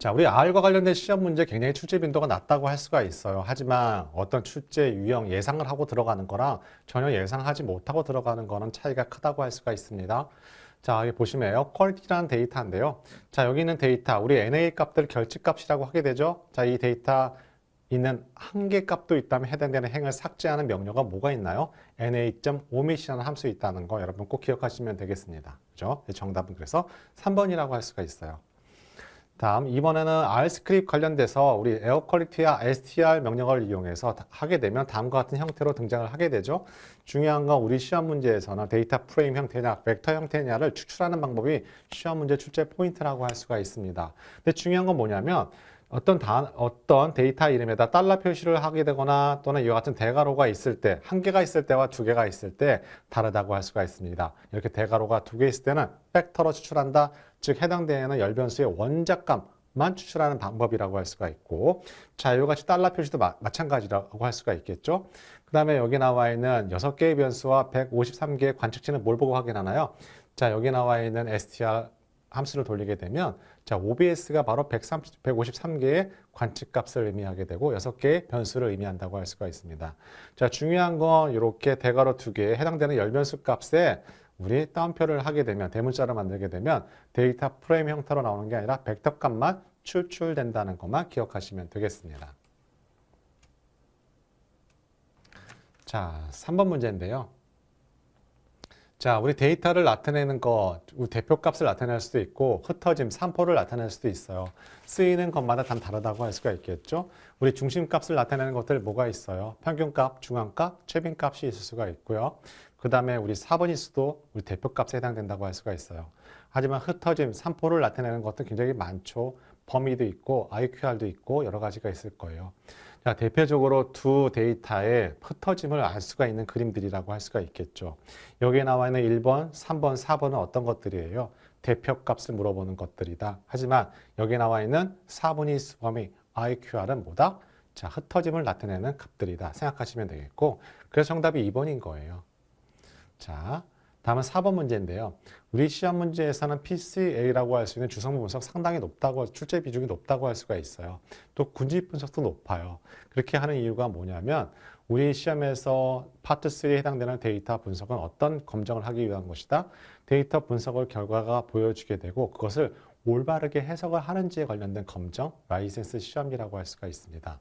자, 우리 R과 관련된 시험 문제 굉장히 출제 빈도가 낮다고 할 수가 있어요. 하지만 어떤 출제 유형 예상을 하고 들어가는 거랑 전혀 예상하지 못하고 들어가는 거는 차이가 크다고 할 수가 있습니다. 자, 여기 보시면 에어 퀄리티라는 데이터인데요. 자, 여기 있는 데이터, 우리 NA 값들 결집값이라고 하게 되죠. 자, 이 데이터 있는 한계 값도 있다면 해당되는 행을 삭제하는 명령어가 뭐가 있나요? na.omit이라는 함수 있다는 거 여러분 꼭 기억하시면 되겠습니다. 그죠? 정답은 그래서 3번이라고 할 수가 있어요. 다음 이번에는 R 스크립트 관련돼서 우리 에어 퀄리티와 str 명령어를 이용해서 하게 되면 다음과 같은 형태로 등장을 하게 되죠. 중요한 건 우리 시험 문제에서는 데이터 프레임 형태냐 벡터 형태냐를 추출하는 방법이 시험 문제 출제 포인트라고 할 수가 있습니다. 근데 중요한 건 뭐냐면 어떤 데이터 이름에다 달러 표시를 하게 되거나 또는 이와 같은 대괄호가 있을 때, 한 개가 있을 때와 두 개가 있을 때 다르다고 할 수가 있습니다. 이렇게 대괄호가 두 개 있을 때는 팩터로 추출한다. 즉 해당되는 열변수의 원작값만 추출하는 방법이라고 할 수가 있고, 자, 이와 같이 달러 표시도 마찬가지라고 할 수가 있겠죠. 그 다음에 여기 나와 있는 6개의 변수와 153개의 관측치는 뭘 보고 확인하나요? 자, 여기 나와 있는 str 함수를 돌리게 되면 자, OBS가 바로 153개의 관측값을 의미하게 되고 6개의 변수를 의미한다고 할 수가 있습니다. 자, 중요한 건 이렇게 대괄호 2개에 해당되는 열변수 값에 우리 따옴표를 하게 되면 대문자를 만들게 되면 데이터 프레임 형태로 나오는 게 아니라 벡터 값만 추출된다는 것만 기억하시면 되겠습니다. 자, 3번 문제인데요. 자, 우리 데이터를 나타내는 거, 우리 대표값을 나타낼 수도 있고 흩어짐, 산포를 나타낼 수도 있어요. 쓰이는 것마다 다 다르다고 할 수가 있겠죠. 우리 중심값을 나타내는 것들 뭐가 있어요? 평균값, 중앙값, 최빈값이 있을 수가 있고요. 그 다음에 우리 4번일 수도 우리 대표값에 해당된다고 할 수가 있어요. 하지만 흩어짐, 산포를 나타내는 것도 굉장히 많죠. 범위도 있고 IQR도 있고 여러 가지가 있을 거예요. 자, 대표적으로 두 데이터의 흩어짐을 알 수가 있는 그림들이라고 할 수가 있겠죠. 여기에 나와 있는 1번, 3번, 4번은 어떤 것들이에요? 대표값을 물어보는 것들이다. 하지만 여기에 나와 있는 4번이 범위 IQR은 뭐다? 자, 흩어짐을 나타내는 값들이다. 생각하시면 되겠고, 그래서 정답이 2번인 거예요. 자, 다음은 4번 문제인데요. 우리 시험 문제에서는 PCA라고 할 수 있는 주성분 분석 상당히 높다고, 출제 비중이 높다고 할 수가 있어요. 또 군집 분석도 높아요. 그렇게 하는 이유가 뭐냐면 우리 시험에서 파트 3에 해당되는 데이터 분석은 어떤 검정을 하기 위한 것이다. 데이터 분석을 결과가 보여주게 되고 그것을 올바르게 해석을 하는지에 관련된 검정, 라이센스 시험이라고 할 수가 있습니다.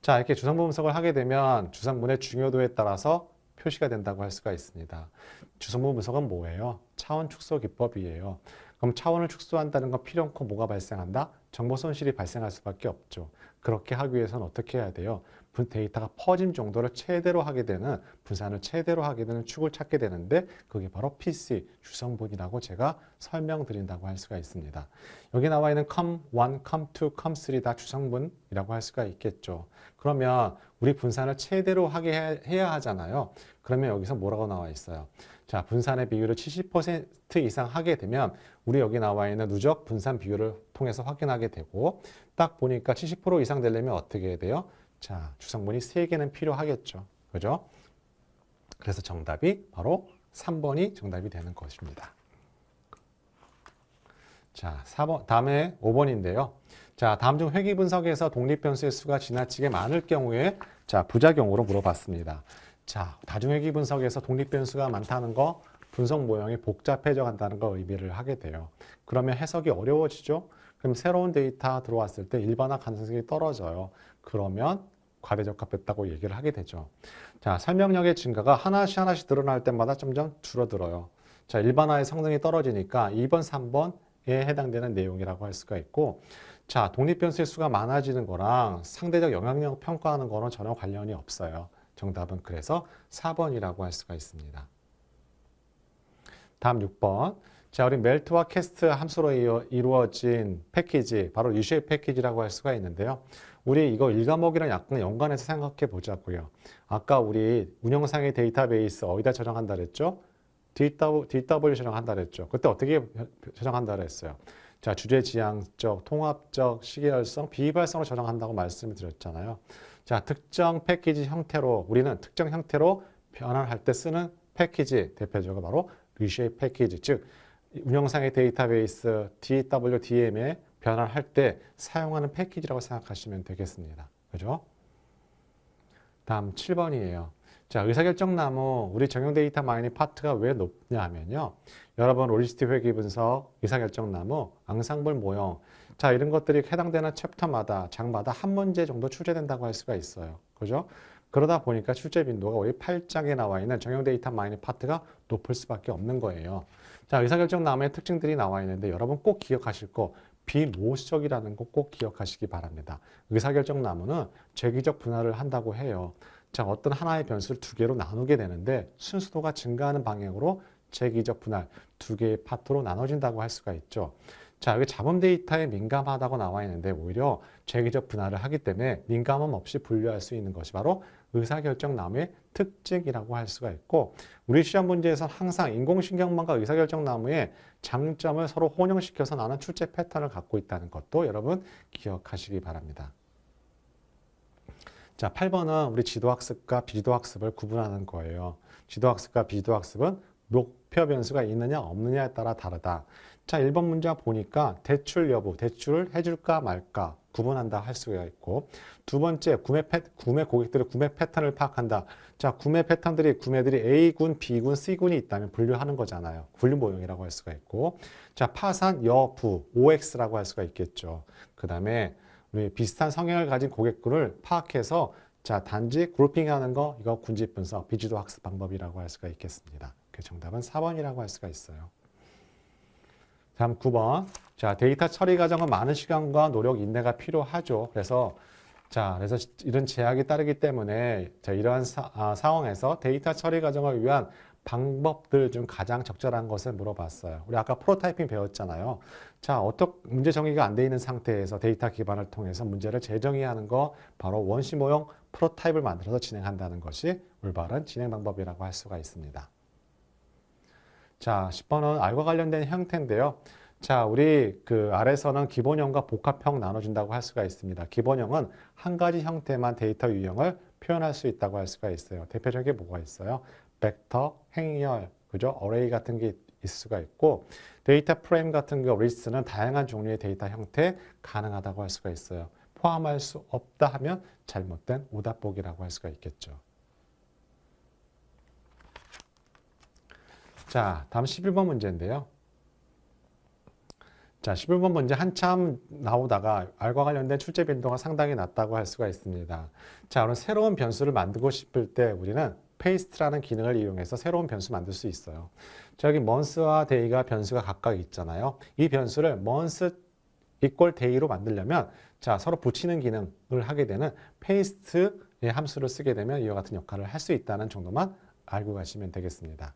자, 이렇게 주성분 분석을 하게 되면 주성분의 중요도에 따라서 표시가 된다고 할 수가 있습니다. 주성분 분석은 뭐예요? 차원 축소 기법이에요. 그럼 차원을 축소한다는 건 필요 없고 뭐가 발생한다? 정보 손실이 발생할 수밖에 없죠. 그렇게 하기 위해서는 어떻게 해야 돼요? 데이터가 퍼짐 정도를 최대로 하게 되는, 분산을 최대로 하게 되는 축을 찾게 되는데 그게 바로 PC, 주성분이라고 제가 설명드린다고 할 수가 있습니다. 여기 나와 있는 COM1, COM2, COM3 다 주성분이라고 할 수가 있겠죠. 그러면 우리 분산을 최대로 하게 해야 하잖아요. 그러면 여기서 뭐라고 나와 있어요? 자, 분산의 비율을 70% 이상 하게 되면 우리 여기 나와 있는 누적 분산 비율을 통해서 확인하게 되고 딱 보니까 70% 이상 되려면 어떻게 해야 돼요? 자, 주성분이 3개는 필요하겠죠. 그죠? 그래서 정답이 바로 3번이 정답이 되는 것입니다. 자, 4번, 다음에 5번인데요. 자, 다음 중 회귀 분석에서 독립변수의 수가 지나치게 많을 경우에 자, 부작용으로 물어봤습니다. 자, 다중회귀 분석에서 독립변수가 많다는 거, 분석 모형이 복잡해져 간다는 걸 의미를 하게 돼요. 그러면 해석이 어려워지죠? 그럼 새로운 데이터 들어왔을 때 일반화 가능성이 떨어져요. 그러면 과대적합했다고 얘기를 하게 되죠. 자, 설명력의 증가가 하나씩 늘어날 때마다 점점 줄어들어요. 자, 일반화의 성능이 떨어지니까 2번, 3번에 해당되는 내용이라고 할 수가 있고, 자, 독립변수의 수가 많아지는 거랑 상대적 영향력 평가하는 거는 전혀 관련이 없어요. 정답은 그래서 4번이라고 할 수가 있습니다. 다음 6번. 자, 우리 멜트와 캐스트 함수로 이루어진 패키지, 바로 U-shape 패키지라고 할 수가 있는데요. 우리 이거 1과목이랑 약간 연관해서 생각해 보자고요. 아까 우리 운영상의 데이터베이스 어디다 저장한다 그랬죠? DW 저장한다 그랬죠. 그때 어떻게 저장한다 그랬어요? 자, 주제 지향적, 통합적, 시계열성, 비발성으로 저장한다고 말씀을 드렸잖아요. 자, 특정 패키지 형태로, 우리는 특정 형태로 변환할 때 쓰는 패키지, 대표적으로 바로 U-shape 패키지, 즉 운영상의 데이터베이스 DWDM의 변화를 할 때 사용하는 패키지라고 생각하시면 되겠습니다. 그죠? 다음 7번이에요. 자, 의사결정나무 우리 적용 데이터 마이닝 파트가 왜 높냐 하면요. 여러분 로지스티 회계 분석, 의사결정나무, 앙상블 모형 자, 이런 것들이 해당되는 챕터마다 장마다 한 문제 정도 출제된다고 할 수가 있어요. 그죠? 그러다 보니까 출제 빈도가 우리 8장에 나와 있는 적용 데이터 마이닝 파트가 높을 수밖에 없는 거예요. 자, 의사결정나무의 특징들이 나와 있는데 여러분 꼭 기억하실 거 비모수적이라는 거 꼭 기억하시기 바랍니다. 의사결정나무는 재기적 분할을 한다고 해요. 자, 어떤 하나의 변수를 두 개로 나누게 되는데 순수도가 증가하는 방향으로 재기적 분할 두 개의 파트로 나눠진다고 할 수가 있죠. 자, 여기 자본 데이터에 민감하다고 나와 있는데 오히려 재기적 분할을 하기 때문에 민감함 없이 분류할 수 있는 것이 바로 의사결정나무의 특징이라고 할 수가 있고 우리 시험 문제에서는 항상 인공신경망과 의사결정나무의 장점을 서로 혼용시켜서 나는 출제 패턴을 갖고 있다는 것도 여러분 기억하시기 바랍니다. 자, 8번은 우리 지도학습과 비지도학습을 구분하는 거예요. 지도학습과 비지도학습은 목표 변수가 있느냐 없느냐에 따라 다르다. 자, 1번 문제 보니까 대출 여부, 대출을 해줄까 말까 구분한다 할 수가 있고 두 번째 구매 고객들의 구매 패턴을 파악한다. 자, 구매들이 A군, B군, C군이 있다면 분류하는 거잖아요. 분류 모형이라고 할 수가 있고 자, 파산 여부, OX라고 할 수가 있겠죠. 그 다음에 우리 비슷한 성향을 가진 고객군을 파악해서 자, 단지 그룹핑하는 거 이거 군집 분석, 비지도 학습 방법이라고 할 수가 있겠습니다. 그 정답은 4번이라고 할 수가 있어요. 다음 9번. 자, 데이터 처리 과정은 많은 시간과 노력, 인내가 필요하죠. 그래서 이런 제약이 따르기 때문에 자, 이러한 상황에서 데이터 처리 과정을 위한 방법들 중 가장 적절한 것을 물어봤어요. 우리 아까 프로타이핑 배웠잖아요. 자, 문제 정의가 안 돼 있는 상태에서 데이터 기반을 통해서 문제를 재정의하는 거 바로 원시 모형 프로타입을 만들어서 진행한다는 것이 올바른 진행 방법이라고 할 수가 있습니다. 자, 10번은 R과 관련된 형태인데요. 자, 우리 그 아래서는 기본형과 복합형 나눠준다고 할 수가 있습니다. 기본형은 한 가지 형태만 데이터 유형을 표현할 수 있다고 할 수가 있어요. 대표적인 게 뭐가 있어요? 벡터, 행렬, 그죠? 어레이 같은 게 있을 수가 있고 데이터 프레임 같은 거 리스트는 다양한 종류의 데이터 형태 가능하다고 할 수가 있어요. 포함할 수 없다 하면 잘못된 오답보기라고 할 수가 있겠죠. 자, 다음 11번 문제인데요. 자, 11번 문제 한참 나오다가 R과 관련된 출제 빈도가 상당히 낮다고 할 수가 있습니다. 자, 그럼 새로운 변수를 만들고 싶을 때 우리는 페이스트라는 기능을 이용해서 새로운 변수 만들 수 있어요. 자, 여기 month와 day가 변수가 각각 있잖아요. 이 변수를 month equal day로 만들려면 자, 서로 붙이는 기능을 하게 되는 paste의 함수를 쓰게 되면 이와 같은 역할을 할 수 있다는 정도만 알고 가시면 되겠습니다.